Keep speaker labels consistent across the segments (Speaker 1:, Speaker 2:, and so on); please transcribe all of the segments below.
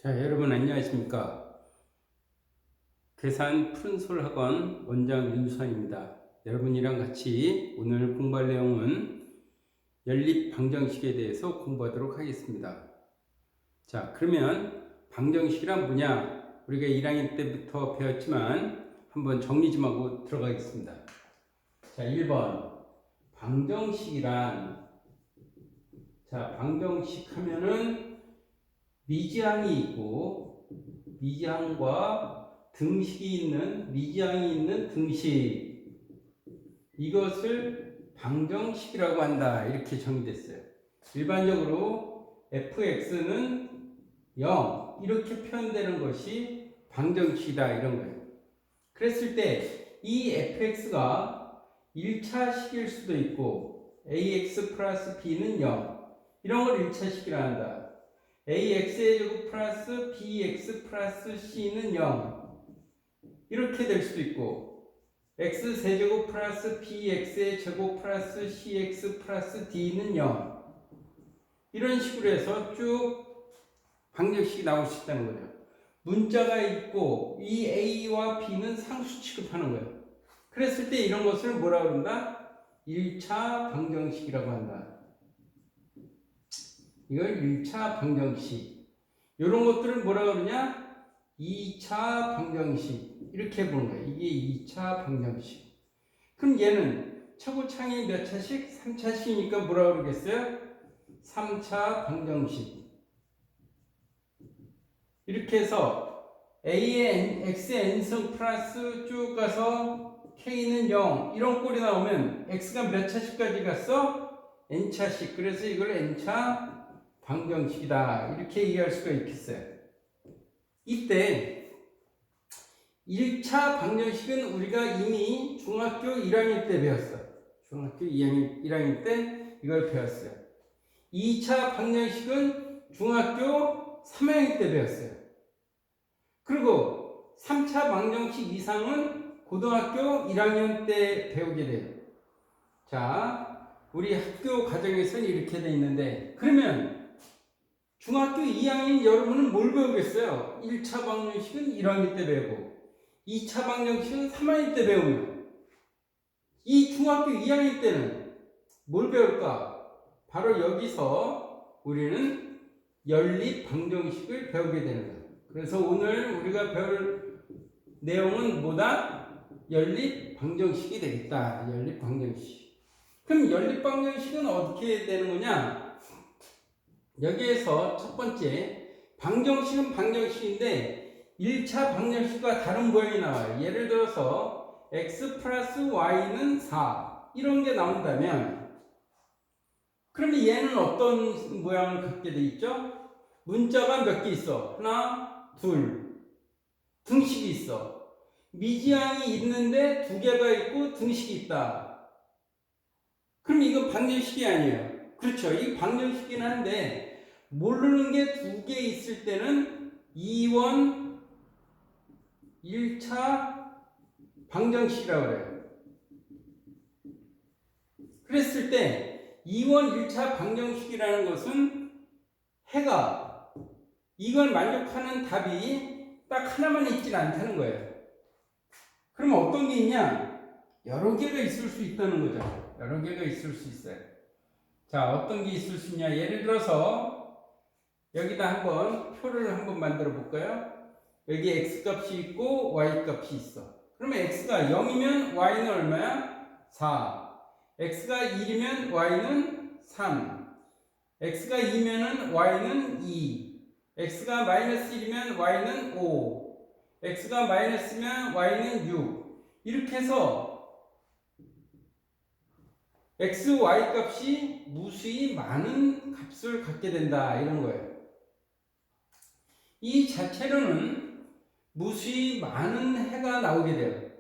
Speaker 1: 자, 여러분 안녕하십니까? 계산 푸른솔 학원 원장 윤수환입니다. 여러분이랑 같이 오늘 공부할 내용은 연립 방정식에 대해서 공부하도록 하겠습니다. 자, 그러면 방정식이란 뭐냐? 우리가 1학년 때부터 배웠지만 한번 정리 좀 하고 들어가겠습니다. 자, 1번 방정식이란, 자, 방정식 하면은 미지항이 있고 미지항과 등식이 있는, 미지항이 있는 등식, 이것을 방정식이라고 한다, 이렇게 정의됐어요. 일반적으로 fx는 0 이렇게 표현되는 것이 방정식이다, 이런 거예요. 그랬을 때 이 fx가 1차식일 수도 있고 ax 플러스 b는 0, 이런 걸 1차식이라 한다. ax의 제곱 플러스 bx 플러스 c는 0 이렇게 될 수도 있고, x 세제곱 플러스 bx의 제곱 플러스 cx 플러스 d는 0, 이런 식으로 해서 쭉 방정식이 나올 수 있다는 거죠. 문자가 있고 이 a와 b는 상수 취급하는 거예요. 그랬을 때 이런 것을 뭐라고 그런다? 1차 방정식이라고 한다. 이걸 1차 방정식. 이런 것들은 뭐라고 그러냐? 2차 방정식. 이렇게 보는 거예요. 이게 2차 방정식. 그럼 얘는 차고창이 몇 차식? 3차식이니까 뭐라고 그러겠어요? 3차 방정식. 이렇게 해서 a의 x의 n승 플러스 쭉 가서 k는 0, 이런 꼴이 나오면 x가 몇 차식까지 갔어? n차식. 그래서 이걸 n차 방정식이다, 이렇게 이해할 수가 있겠어요. 이때 1차 방정식은 우리가 이미 중학교 1학년 때 배웠어. 중학교 1학년 때 이걸 배웠어요. 2차 방정식은 중학교 3학년 때 배웠어요. 그리고 3차 방정식 이상은 고등학교 1학년 때 배우게 돼요. 자, 우리 학교 과정에서는 이렇게 돼 있는데, 그러면 중학교 2학년 여러분은 뭘 배우겠어요? 1차 방정식은 1학년 때 배우고 2차 방정식은 3학년 때 배우면 이 중학교 2학년 때는 뭘 배울까? 바로 여기서 우리는 연립 방정식을 배우게 되는 거예요. 그래서 오늘 우리가 배울 내용은 뭐다? 연립 방정식이 되겠다. 연립 방정식. 그럼 연립 방정식은 어떻게 되는 거냐? 여기에서 첫 번째, 방정식은 방정식인데 1차 방정식과 다른 모양이 나와요. 예를 들어서 x 플러스 y는 4, 이런 게 나온다면, 그러면 얘는 어떤 모양을 갖게 돼 있죠? 문자가 몇 개 있어? 하나, 둘. 등식이 있어. 미지항이 있는데 두 개가 있고 등식이 있다. 그럼 이건 방정식이 아니에요. 그렇죠. 이 방정식이긴 한데 모르는 게 두 개 있을 때는 2원 1차 방정식이라고 그래요. 그랬을 때 2원 1차 방정식이라는 것은 해가 이걸 만족하는 답이 딱 하나만 있질 않다는 거예요. 그럼 어떤 게 있냐? 여러 개가 있을 수 있다는 거죠. 여러 개가 있을 수 있어요. 자, 어떤 게 있을 수 있냐? 예를 들어서 여기다 한번 표를 한번 만들어 볼까요? 여기 x값이 있고 y값이 있어. 그러면 x가 0이면 y는 얼마야? 4. x가 1이면 y는 3. x가 2면은 y는 2. x가 마이너스 1이면 y는 5. x가 마이너스면 y는 6. 이렇게 해서 x, y 값이 무수히 많은 값을 갖게 된다, 이런 거예요. 이 자체로는 무수히 많은 해가 나오게 돼요.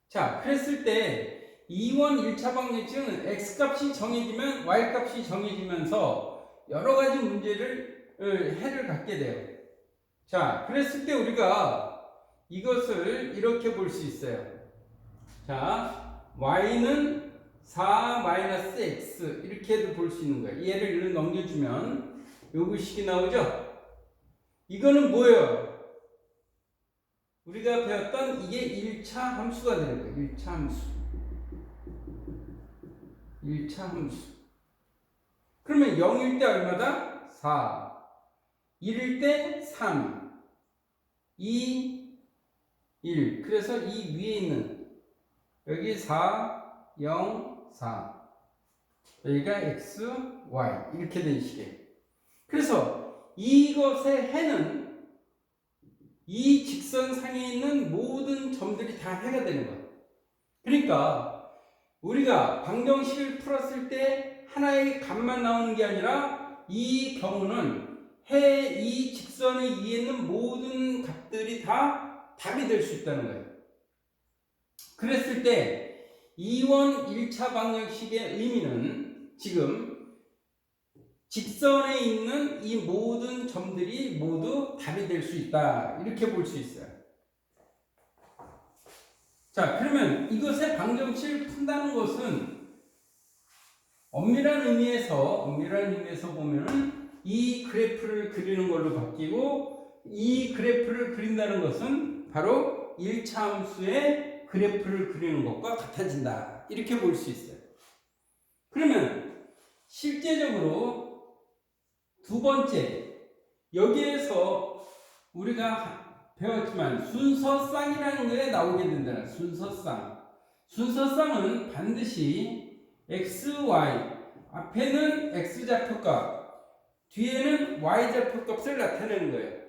Speaker 1: 자, 그랬을 때 2원 1차 방정식은 x값이 정해지면 y값이 정해지면서 여러 가지 문제를, 해를 갖게 돼요. 자, 그랬을 때 우리가 이것을 이렇게 볼 수 있어요. 자, y는 4-x 이렇게도 볼 수 있는 거예요. 얘를 넘겨주면 요것식이 나오죠? 이거는 뭐예요? 우리가 배웠던 이게 1차 함수가 되는 거예요. 1차 함수. 1차 함수. 그러면 0일 때 얼마다? 4. 1일 때 3. 2, 1. 그래서 이 위에 있는 여기 4, 0, 4. 여기가 x, y. 이렇게 된 식이에요. 그래서 이것의 해는 이 직선상에 있는 모든 점들이 다 해가 되는 거예요. 그러니까 우리가 방정식을 풀었을 때 하나의 값만 나오는 게 아니라 이 경우는 해 이 직선에 위에 있는 모든 값들이 다 답이 될 수 있다는 거예요. 그랬을 때 이원 1차 방정식의 의미는 지금 직선에 있는 이 모든 점들이 모두 답이 될 수 있다. 이렇게 볼 수 있어요. 자, 그러면 이것의 방정식을 푼다는 것은 엄밀한 의미에서 보면은 이 그래프를 그리는 걸로 바뀌고 이 그래프를 그린다는 것은 바로 1차 함수의 그래프를 그리는 것과 같아진다. 이렇게 볼 수 있어요. 그러면 실제적으로 두 번째, 여기에서 우리가 배웠지만 순서쌍이라는 게 나오게 된다. 순서쌍. 순서쌍은 반드시 x, y, 앞에는 x좌표값, 뒤에는 y좌표값을 나타내는 거예요.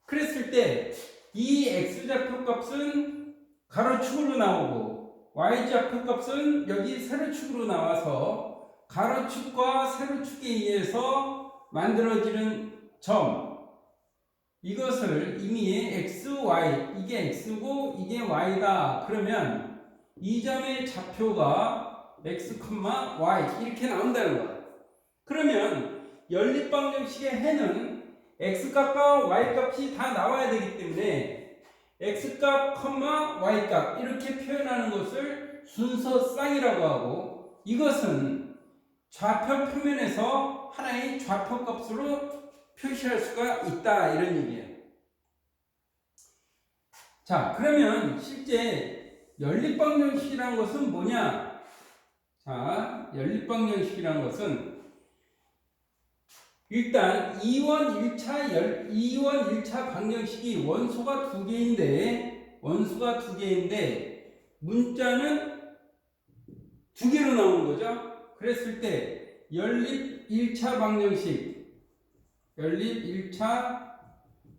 Speaker 1: 그랬을 때 이 x좌표값은 가로축으로 나오고 y좌표값은 여기 세로축으로 나와서 가로축과 세로축에 의해서 만들어지는 점, 이것을 이미 x, y, 이게 x고 이게 y다. 그러면 이 점의 좌표가 x, y 이렇게 나온다는 거야. 그러면 연립방정식의 해는 x값과 y값이 다 나와야 되기 때문에 x값, y값 이렇게 표현하는 것을 순서쌍이라고 하고, 이것은 좌표 표면에서 하나의 좌표값으로 표시할 수가 있다. 이런 얘기예요. 자, 그러면 실제 연립방정식이라는 것은 뭐냐? 자, 연립방정식이라는 것은 일단 2원 1차 방정식이 원소가 두 개인데 문자는 두 개로 나오는 거죠. 그랬을 때 연립 1차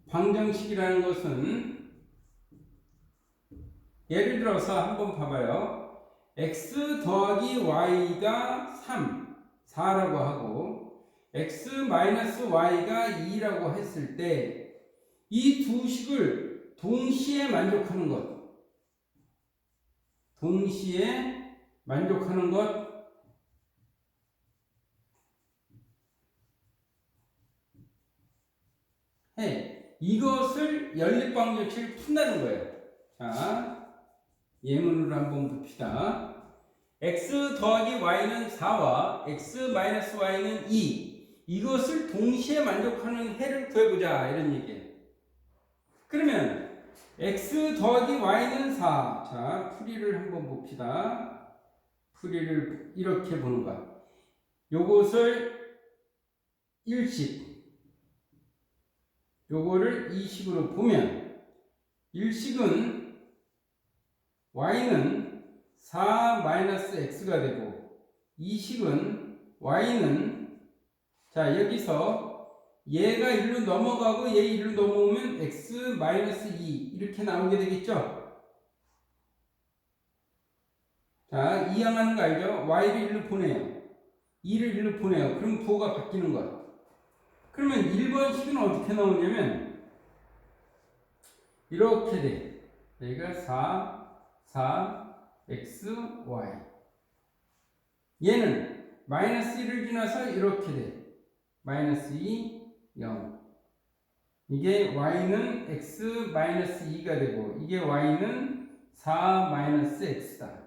Speaker 1: 방정식이라는 것은 예를 들어서 한번 봐봐요. x 더하기 y가 4라고 하고 x 마이너스 y가 2라고 했을 때 이 두 식을 동시에 만족하는 것 해. 이것을 연립방정식을 푼다는 거예요. 자, 예문으로 한번 봅시다. x 더하기 y는 4와 x 마이너스 y는 2. 이것을 동시에 만족하는 해를 구해보자. 이런 얘기예요. 그러면 x 더하기 y는 4. 자, 풀이를 한번 봅시다. 풀이를 이렇게 보는 거야. 요것을 1식, 요거를 2식으로 보면 1식은 y는 4-x가 되고 2식은 y는, 자, 여기서 얘가 1로 넘어가고 얘 1로 넘어오면 x-2 이렇게 나오게 되겠죠. 자, 이항하는 거 알죠? y를 1로 보내요. 2를 1로 보내요. 그럼 부호가 바뀌는 거야. 그러면 1번 식은 어떻게 나오냐면 이렇게 돼. 여기가 4, x, y. 얘는 마이너스 1을 지나서 이렇게 돼. 마이너스 2, 0. 이게 y는 x 마이너스 2가 되고 이게 y는 4 마이너스 x다.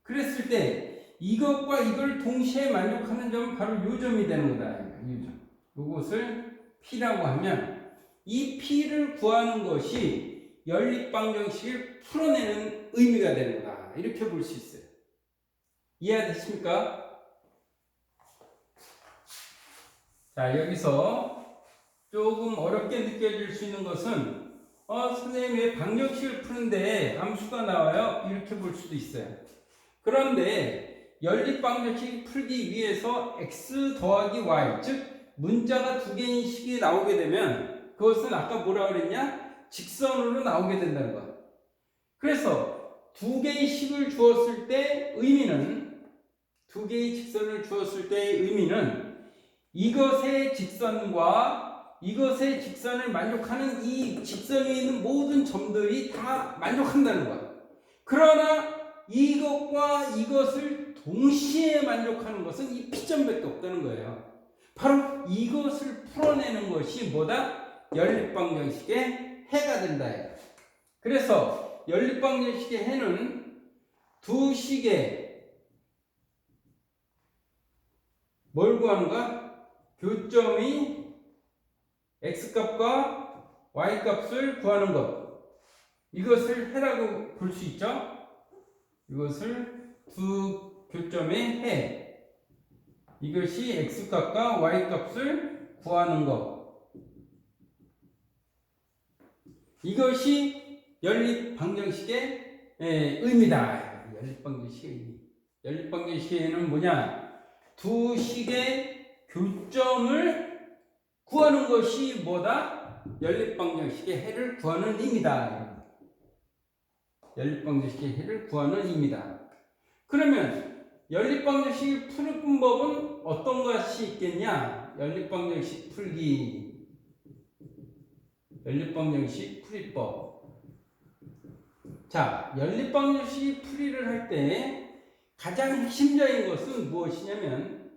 Speaker 1: 그랬을 때 이것과 이걸 동시에 만족하는 점은 바로 요 점이 되는 거다. 이 점. 요것을 P라고 하면 이 P를 구하는 것이 연립방정식을 풀어내는 의미가 되는 거다. 이렇게 볼 수 있어요. 이해되십니까? 자, 여기서 조금 어렵게 느껴질 수 있는 것은 선생님 왜 방정식을 푸는데 함수가 나와요? 이렇게 볼 수도 있어요. 그런데 연립방정식 풀기 위해서 x 더하기 y, 즉 문자가 두 개인 식이 나오게 되면 그것은 아까 뭐라 그랬냐? 직선으로 나오게 된다는 거야. 그래서 두 개의 식을 주었을 때 의미는, 두 개의 직선을 주었을 때의 의미는 이것의 직선과 이것의 직선을 만족하는 이 직선 위에 있는 모든 점들이 다 만족한다는 거야. 그러나 이것과 이것을 동시에 만족하는 것은 이 P점밖에 없다는 거예요. 바로 이것을 풀어내는 것이 뭐다? 연립방정식의 해가 된다. 그래서 연립방정식의 해는 두 식의 뭘 구하는가? 교점이 x값과 y값을 구하는 것. 이것을 해라고 볼 수 있죠? 이것을 두 교점의 해. 이것이 x값과 y값을 구하는 것. 이것이 연립방정식의 의미다. 연립방정식의 의미. 연립방정식에는 뭐냐? 두 식의 교점을 구하는 것이 뭐다? 연립방정식의 해를 구하는 의미다. 연립방정식의 해를 구하는 의미다. 그러면 연립방정식을 푸는 법은 어떤 것이 있겠냐? 연립방정식 풀기. 연립방정식 풀이법. 자, 연립방정식 풀이를 할 때 가장 핵심적인 것은 무엇이냐면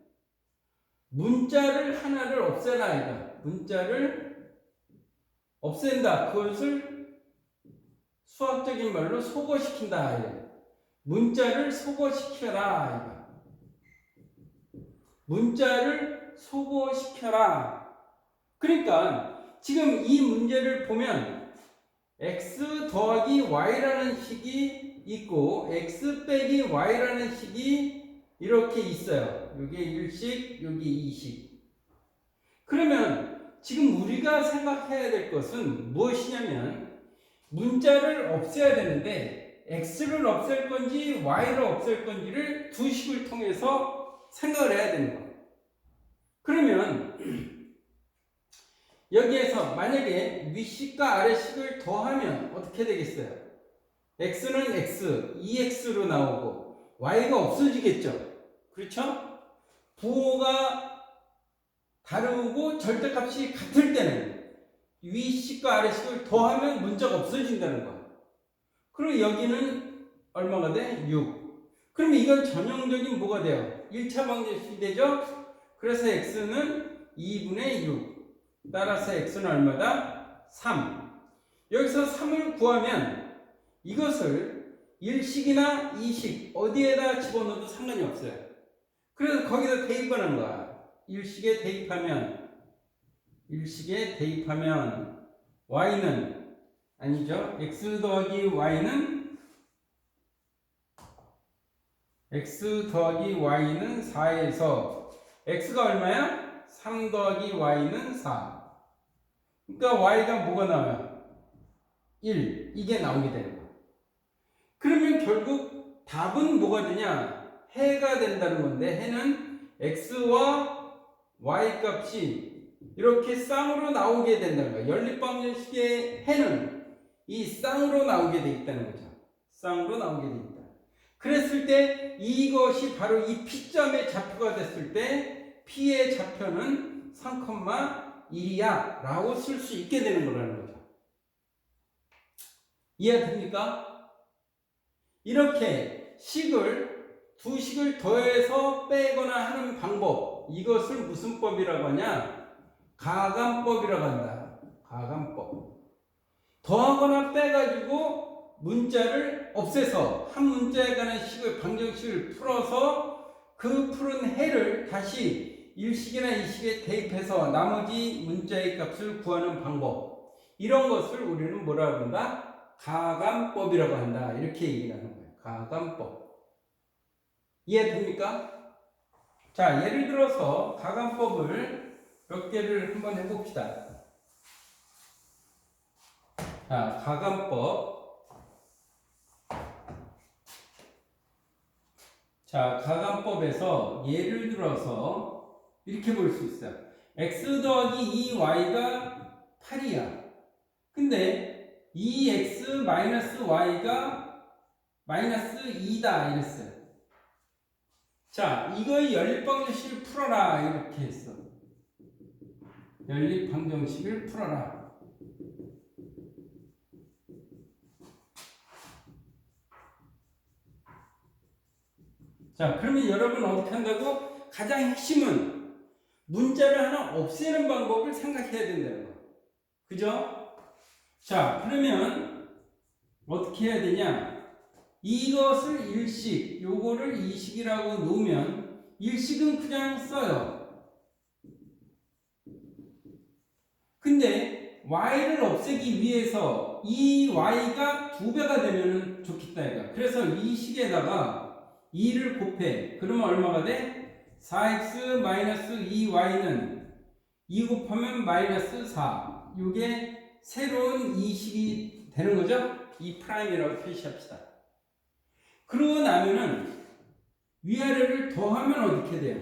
Speaker 1: 문자를 하나를 없애라 이거. 문자를 없앤다. 그것을 수학적인 말로 소거시킨다. 이거. 문자를 소거시켜라. 이거. 문자를 소거시켜라. 그러니까 지금 이 문제를 보면 x 더하기 y라는 식이 있고 x 빼기 y라는 식이 이렇게 있어요. 여기 1식, 여기 2식. 그러면 지금 우리가 생각해야 될 것은 무엇이냐면 문자를 없애야 되는데 x를 없앨 건지 y를 없앨 건지를 두 식을 통해서 생각을 해야 되는 거예요. 그러면 여기에서 만약에 윗식과 아래식을 더하면 어떻게 되겠어요? x는 x, 2x로 나오고 y가 없어지겠죠. 그렇죠? 부호가 다르고 절대값이 같을 때는 윗식과 아래식을 더하면 문자가 없어진다는 거야. 그리고 여기는 얼마가 돼? 6. 그러면 이건 전형적인 뭐가 돼요? 1차 방정식이 되죠? 그래서 x는 2분의 6. 따라서 x는 얼마다? 3. 여기서 3을 구하면 이것을 1식이나 2식 어디에다 집어넣어도 상관이 없어요. 그래서 거기다 대입하는 거야. 1식에 대입하면 y는 아니죠. x 더하기 y는 4에서 x가 얼마야? 3 더하기 y는 4. 그러니까 y가 뭐가 나와요? 1. 이게 나오게 되는 거야. 그러면 결국 답은 뭐가 되냐? 해가 된다는 건데 해는 x와 y 값이 이렇게 쌍으로 나오게 된다는 거예요. 연립방정식의 해는 이 쌍으로 나오게 돼 있다는 거죠. 쌍으로 나오게 돼 있다. 그랬을 때 이것이 바로 이 P점의 좌표가 됐을 때 P의 좌표는 3,1이야 라고 쓸 수 있게 되는 거라는 거죠. 이해됩니까? 이렇게 두 식을 더해서 빼거나 하는 방법, 이것을 무슨 법이라고 하냐? 가감법이라고 한다. 가감법. 더하거나 빼가지고 문자를 없애서 한 문자에 관한 방정식을 풀어서 그 푸른 해를 다시 1식이나 2식에 대입해서 나머지 문자의 값을 구하는 방법. 이런 것을 우리는 뭐라고 한다? 가감법이라고 한다. 이렇게 얘기를 하는 거예요. 가감법. 이해됩니까? 자, 예를 들어서 가감법을 몇 개를 한번 해봅시다. 자, 가감법. 자, 가감법에서 예를 들어서 이렇게 볼 수 있어요. x 더하기 2y가 8이야. 근데 2x 마이너스 y가 마이너스 2다 이랬어요. 자, 이거의 연립방정식을 풀어라 이렇게 했어. 연립방정식을 풀어라. 자, 그러면 여러분 어떻게 한다고? 가장 핵심은 문자를 하나 없애는 방법을 생각해야 된다는 거. 그죠? 자, 그러면 어떻게 해야 되냐? 이것을 일식, 요거를 이식이라고 놓으면 일식은 그냥 써요. 근데 y를 없애기 위해서 이 y가 2배가 되면 좋겠다 이거. 그래서 이 식에다가 2를 곱해. 그러면 얼마가 돼? 4x 마이너스 2y는 2 곱하면 마이너스 4. 이게 새로운 이식이 되는 거죠? 이 프라임이라고 표시합시다. 그러고 나면은 위아래를 더하면 어떻게 돼요?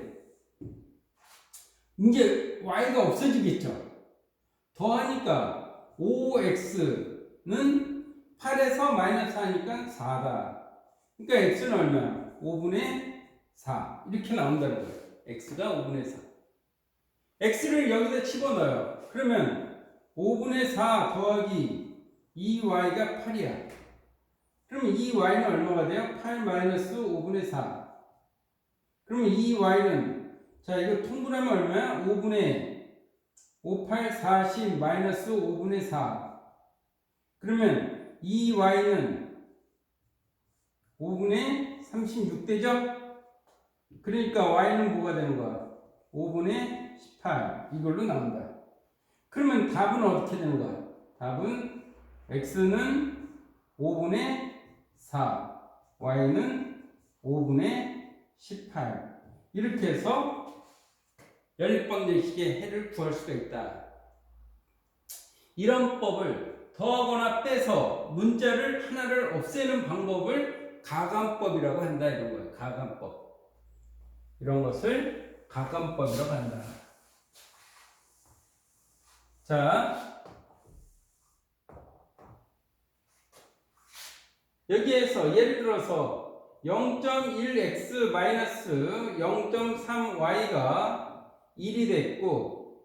Speaker 1: 이제 y가 없어지겠죠? 더하니까 5x는 8에서 마이너스 하니까 4다. 그러니까 x는 얼마야? 5분의 4 이렇게 나온다는 거예요. x가 5분의 4. x를 여기다 집어넣어요. 그러면 5분의 4 더하기 2y가 8이야. 그러면 이 y는 얼마가 돼요? 8 마이너스 5분의 4. 그러면 이 y는 자 이거 통분하면 얼마야? 5분의 5, 8, 40 마이너스 5분의 4. 그러면 이 y는 5분의 36 되죠? 그러니까 y는 뭐가 되는 거야? 5분의 18 이걸로 나온다. 그러면 답은 어떻게 되는 거야? 답은 x는 5분의 4, y는 5분의 18 이렇게 해서 연립방정식의 해를 구할 수가 있다. 이런 법을 더하거나 빼서 문자를 하나를 없애는 방법을 가감법이라고 한다 이런 거예요. 가감법. 이런 것을 가감법이라고 한다. 자, 여기에서 예를 들어서 0.1x 마이너스 0.3y가 1이 됐고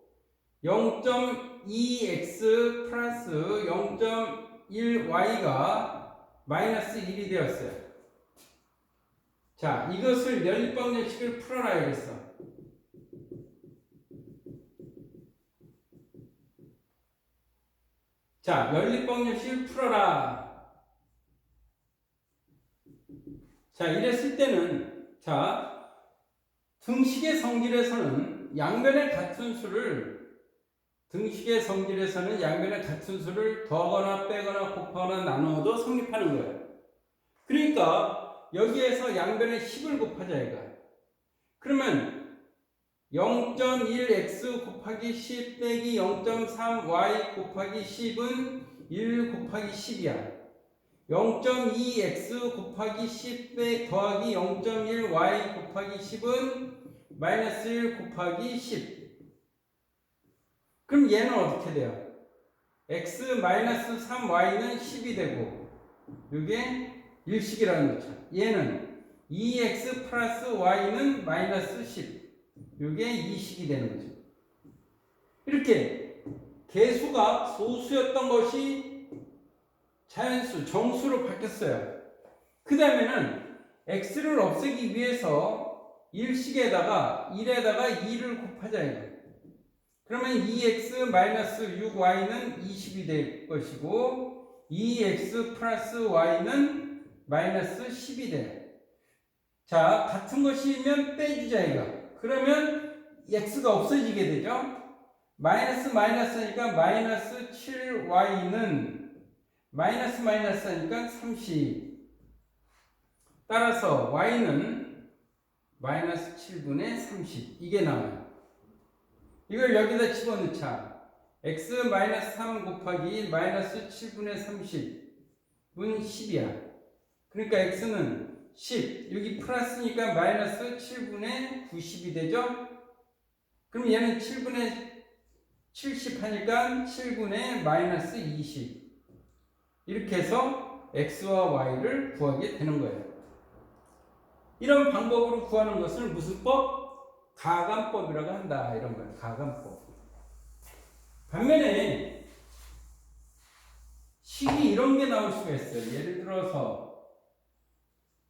Speaker 1: 0.2x 플러스 0.1y가 마이너스 1이 되었어요. 자, 이것을 연립방정식을 풀어라 이랬어. 자, 연립방정식을 풀어라. 자, 이랬을 때는 자, 등식의 성질에서는 양변의 같은 수를 더하거나 빼거나 곱하거나 나누어도 성립하는 거예요. 그러니까 여기에서 양변에 10을 곱하자 얘가. 그러면 0.1x 곱하기 10 빼기 0.3y 곱하기 10은 1 곱하기 10이야. 0.2x 곱하기 10 더하기 0.1y 곱하기 10은 마이너스 1 곱하기 10. 그럼 얘는 어떻게 돼요? x 마이너스 3y는 10이 되고 이게 일식이라는 거죠. 얘는 2x 플러스 y는 마이너스 10. 이게 2식이 되는 거죠. 이렇게 개수가 소수였던 것이 자연수, 정수로 바뀌었어요. 그 다음에는 x를 없애기 위해서 일식에다가 1에다가 2를 곱하자 이거. 그러면 2x 마이너스 6y는 20이 될 것이고 2x 플러스 y는 마이너스 10이 돼요. 자, 같은 것이면 빼주자 이거. 그러면 x가 없어지게 되죠. 마이너스니까 마이너스 7y는 마이너스 하니까 30. 따라서 y는 마이너스 7분의 30. 이게 나와요. 이걸 여기다 집어넣자. x 마이너스 3 곱하기 마이너스 7분의 30은 10이야. 그러니까 x는 10. 여기 플러스니까 마이너스 7분의 90이 되죠? 그럼 얘는 7분의 70 하니까 7분의 마이너스 20. 이렇게 해서 x와 y를 구하게 되는 거예요. 이런 방법으로 구하는 것을 무슨 법? 가감법이라고 한다. 이런 거예요. 가감법. 반면에 식이 이런 게 나올 수가 있어요. 예를 들어서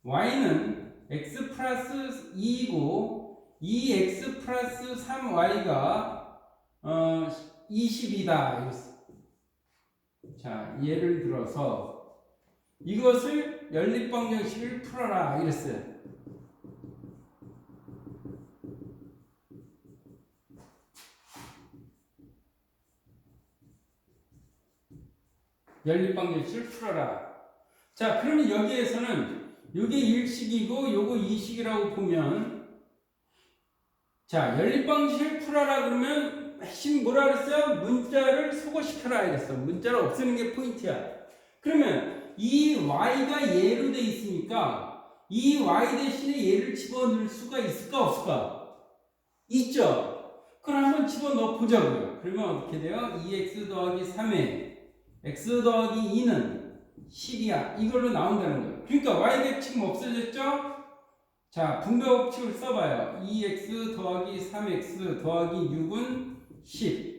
Speaker 1: y는 x 플러스 2이고 2x 플러스 3y가 20이다. 이랬어. 자, 예를 들어서 이것을 연립방정식을 풀어라. 이랬어요. 연립방정식을 풀어라. 자, 그러면 여기에서는 요게 1식이고 요거 2식이라고 보면, 자, 연립방정식을 풀어라 그러면 핵심 뭐라 그랬어요? 문자를 소거시켜라 이랬어. 문자를 없애는 게 포인트야. 그러면 이 y가 예로 돼 있으니까 이 y 대신에 얘를 집어넣을 수가 있을까 없을까? 있죠. 그럼 한번 집어넣어 보자고요. 그러면 어떻게 돼요? 2x 더하기 3에 x 더하기 2는 10이야. 이걸로 나온다는 거예요. 그러니까 y가 지금 없어졌죠? 자, 분배 법칙을 써봐요. 2x 더하기 3x 더하기 6은 10.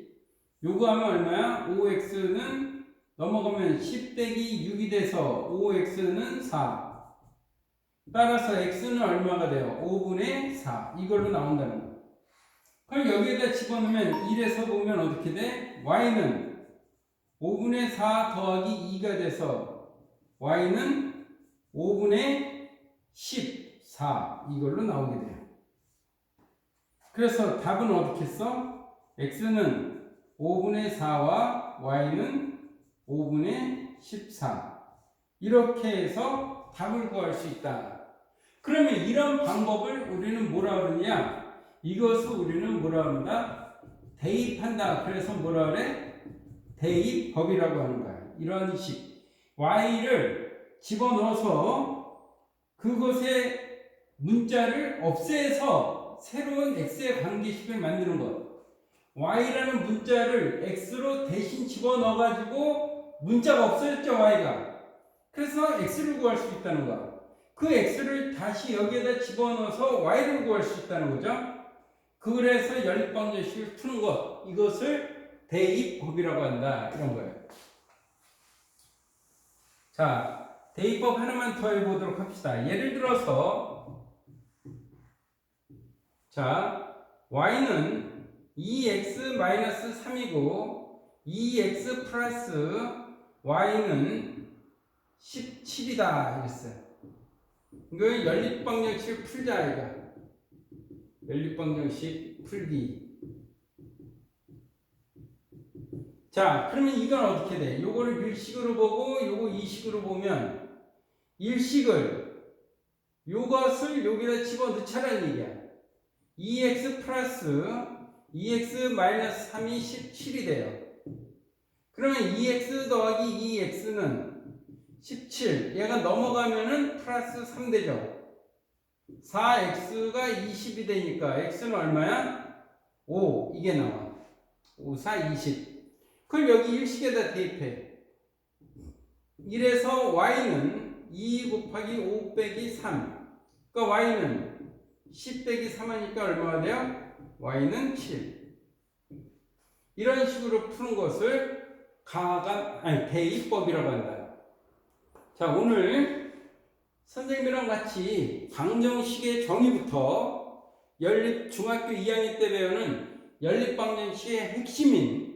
Speaker 1: 요거 하면 얼마야? 5x는 넘어가면 10 빼기 6이 돼서 5x는 4. 따라서 x는 얼마가 돼요? 5분의 4. 이걸로 나온다는 거예요. 그럼 여기에다 집어넣으면 1에서 보면 어떻게 돼? y는 5분의 4 더하기 2가 돼서 y는 5분의 14 이걸로 나오게 돼요. 그래서 답은 어떻게 써? x는 5분의 4와 y는 5분의 14 이렇게 해서 답을 구할 수 있다. 그러면 이런 방법을 우리는 뭐라 그러냐? 이것을 우리는 뭐라 그런다? 대입한다. 그래서 뭐라 그래? 대입법이라고 하는 거야. 이런 식. y를 집어넣어서 그것의 문자를 없애서 새로운 x의 관계식을 만드는 것. y라는 문자를 x로 대신 집어넣어가지고 문자가 없어졌죠, y가. 그래서 x를 구할 수 있다는 거야. 그 x를 다시 여기에다 집어넣어서 y를 구할 수 있다는 거죠. 그래서 연립방정식을 푸는 것. 이것을 대입법이라고 한다. 이런 거예요. 자, 대입법 하나만 더 해보도록 합시다. 예를 들어서, 자, y는 2x-3이고 2x 플러스 y는 17이다. 이랬어요. 이거 연립방정식을 풀자, 이거. 연립방정식 풀기. 자, 그러면 이건 어떻게 돼? 요거를 1식으로 보고 요거 2식으로 보면 1식을 요것을 여기다 집어넣자라는 얘기야. 2x 플러스 2x 마이너스 3이 17이 돼요. 그러면 2x 더하기 2x는 17. 얘가 넘어가면은 플러스 3 되죠. 4x가 20이 되니까 x는 얼마야? 5. 이게 나와. 5, 4, 20. 그걸 여기 1식에다 대입해. 1에서 y는 2 곱하기 5 빼기 3. 그러니까 y는 10 빼기 3 하니까 얼마가 돼요? y는 7. 이런 식으로 푸는 것을 대입법이라고 한다. 자, 오늘 선생님이랑 같이 방정식의 정의부터 중학교 2학년 때 배우는 연립방정식의 핵심인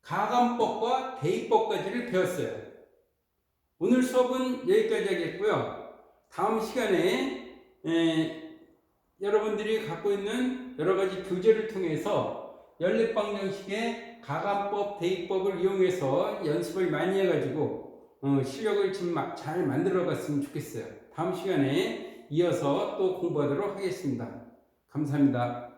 Speaker 1: 가감법과 대입법까지를 배웠어요. 오늘 수업은 여기까지 하겠고요. 다음 시간에 여러분들이 갖고 있는 여러 가지 교재를 통해서 연립방정식의 가감법, 대입법을 이용해서 연습을 많이 해가지고 실력을 좀 잘 만들어 갔으면 좋겠어요. 다음 시간에 이어서 또 공부하도록 하겠습니다. 감사합니다.